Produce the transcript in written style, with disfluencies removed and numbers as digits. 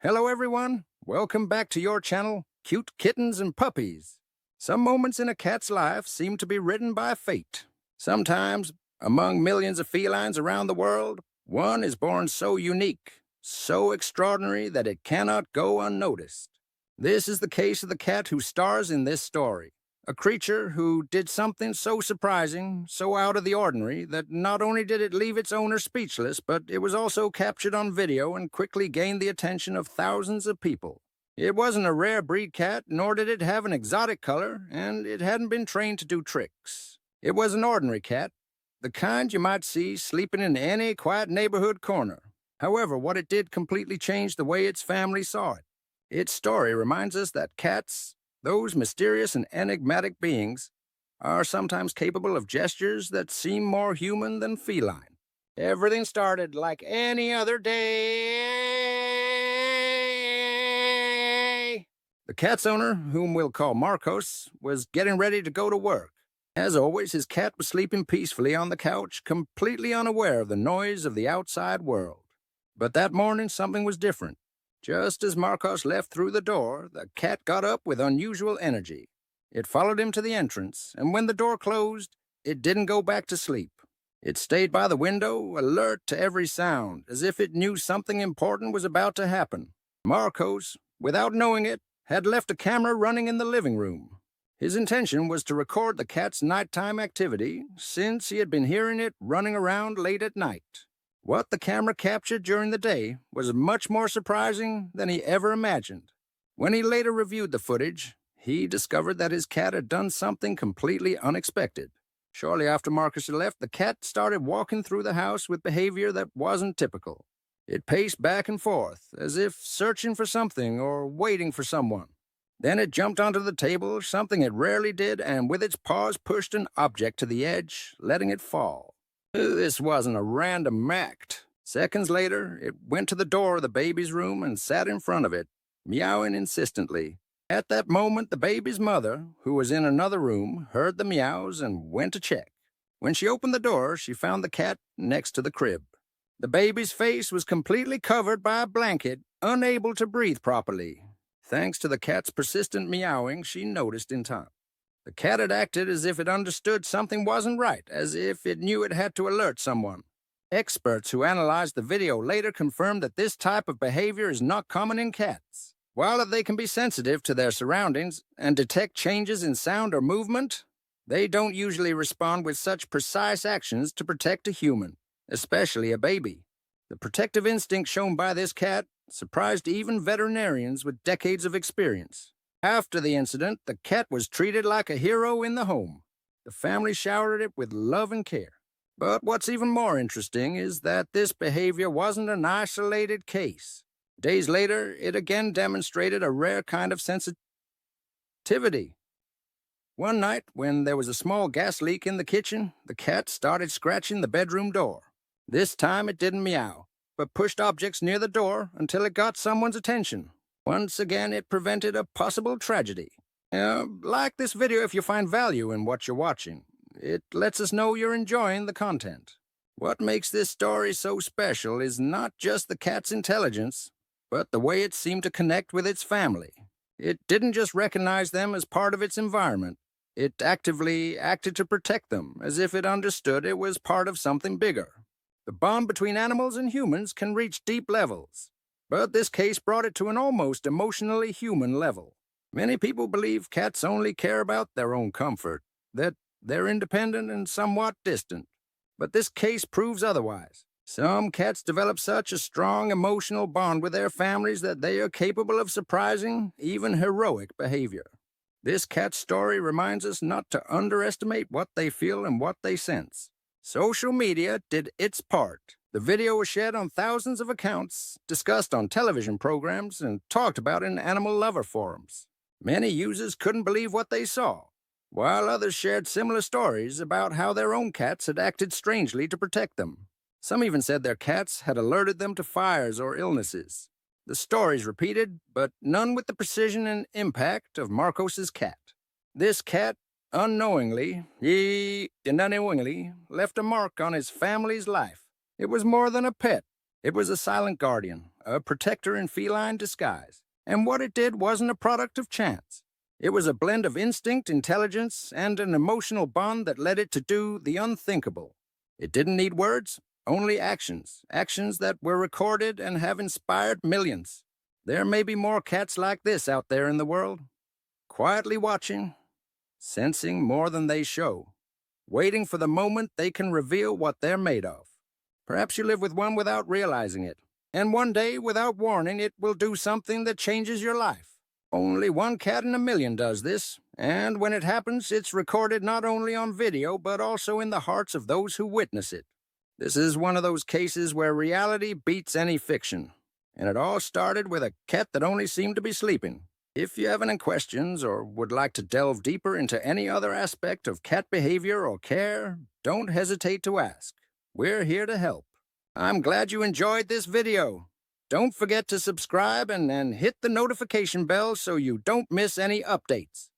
Hello everyone, welcome back to your channel, Cute Kittens and Puppies. Some moments in a cat's life seem to be written by fate. Sometimes, among millions of felines around the world, one is born so unique, so extraordinary that it cannot go unnoticed. This is the case of the cat who stars in this story. A creature who did something so surprising, so out of the ordinary, that not only did it leave its owner speechless, but it was also captured on video and quickly gained the attention of thousands of people. It wasn't a rare breed cat, nor did it have an exotic color, and it hadn't been trained to do tricks. It was an ordinary cat, the kind you might see sleeping in any quiet neighborhood corner. However, what it did completely changed the way its family saw it. Its story reminds us that cats, those mysterious and enigmatic beings, are sometimes capable of gestures that seem more human than feline. Everything started like any other day. The cat's owner, whom we'll call Marcos, was getting ready to go to work. As always, his cat was sleeping peacefully on the couch, completely unaware of the noise of the outside world. But that morning, something was different. Just as Marcos left through the door, the cat got up with unusual energy. It followed him to the entrance, and when the door closed, it didn't go back to sleep. It stayed by the window, alert to every sound, as if it knew something important was about to happen. Marcos, without knowing it, had left a camera running in the living room. His intention was to record the cat's nighttime activity, since he had been hearing it running around late at night. What the camera captured during the day was much more surprising than he ever imagined. When he later reviewed the footage, he discovered that his cat had done something completely unexpected. Shortly after Marcus had left, the cat started walking through the house with behavior that wasn't typical. It paced back and forth, as if searching for something or waiting for someone. Then it jumped onto the table, something it rarely did, and with its paws pushed an object to the edge, letting it fall. This wasn't a random act. Seconds later, it went to the door of the baby's room and sat in front of it, meowing insistently. At that moment, the baby's mother, who was in another room, heard the meows and went to check. When she opened the door, she found the cat next to the crib. The baby's face was completely covered by a blanket, unable to breathe properly. Thanks to the cat's persistent meowing, she noticed in time. The cat had acted as if it understood something wasn't right, as if it knew it had to alert someone. Experts who analyzed the video later confirmed that this type of behavior is not common in cats. While they can be sensitive to their surroundings and detect changes in sound or movement, they don't usually respond with such precise actions to protect a human, especially a baby. The protective instinct shown by this cat surprised even veterinarians with decades of experience. After the incident, the cat was treated like a hero in the home. The family showered it with love and care. But what's even more interesting is that this behavior wasn't an isolated case. Days later, it again demonstrated a rare kind of sensitivity. One night, when there was a small gas leak in the kitchen, the cat started scratching the bedroom door. This time it didn't meow, but pushed objects near the door until it got someone's attention. Once again, it prevented a possible tragedy. Like this video if you find value in what you're watching. It lets us know you're enjoying the content. What makes this story so special is not just the cat's intelligence, but the way it seemed to connect with its family. It didn't just recognize them as part of its environment. It actively acted to protect them, as if it understood it was part of something bigger. The bond between animals and humans can reach deep levels. But this case brought it to an almost emotionally human level. Many people believe cats only care about their own comfort, that they're independent and somewhat distant. But this case proves otherwise. Some cats develop such a strong emotional bond with their families that they are capable of surprising, even heroic behavior. This cat story reminds us not to underestimate what they feel and what they sense. Social media did its part. The video was shared on thousands of accounts, discussed on television programs, and talked about in animal lover forums. Many users couldn't believe what they saw, while others shared similar stories about how their own cats had acted strangely to protect them. Some even said their cats had alerted them to fires or illnesses. The stories repeated, but none with the precision and impact of Marcos's cat. This cat, unknowingly, left a mark on his family's life. It was more than a pet. It was a silent guardian, a protector in feline disguise. And what it did wasn't a product of chance. It was a blend of instinct, intelligence, and an emotional bond that led it to do the unthinkable. It didn't need words, only actions. Actions that were recorded and have inspired millions. There may be more cats like this out there in the world, quietly watching, sensing more than they show, waiting for the moment they can reveal what they're made of. Perhaps you live with one without realizing it, and one day, without warning, it will do something that changes your life. Only one cat in a million does this, and when it happens, it's recorded not only on video, but also in the hearts of those who witness it. This is one of those cases where reality beats any fiction, and it all started with a cat that only seemed to be sleeping. If you have any questions or would like to delve deeper into any other aspect of cat behavior or care, don't hesitate to ask. We're here to help. I'm glad you enjoyed this video. Don't forget to subscribe and hit the notification bell so you don't miss any updates.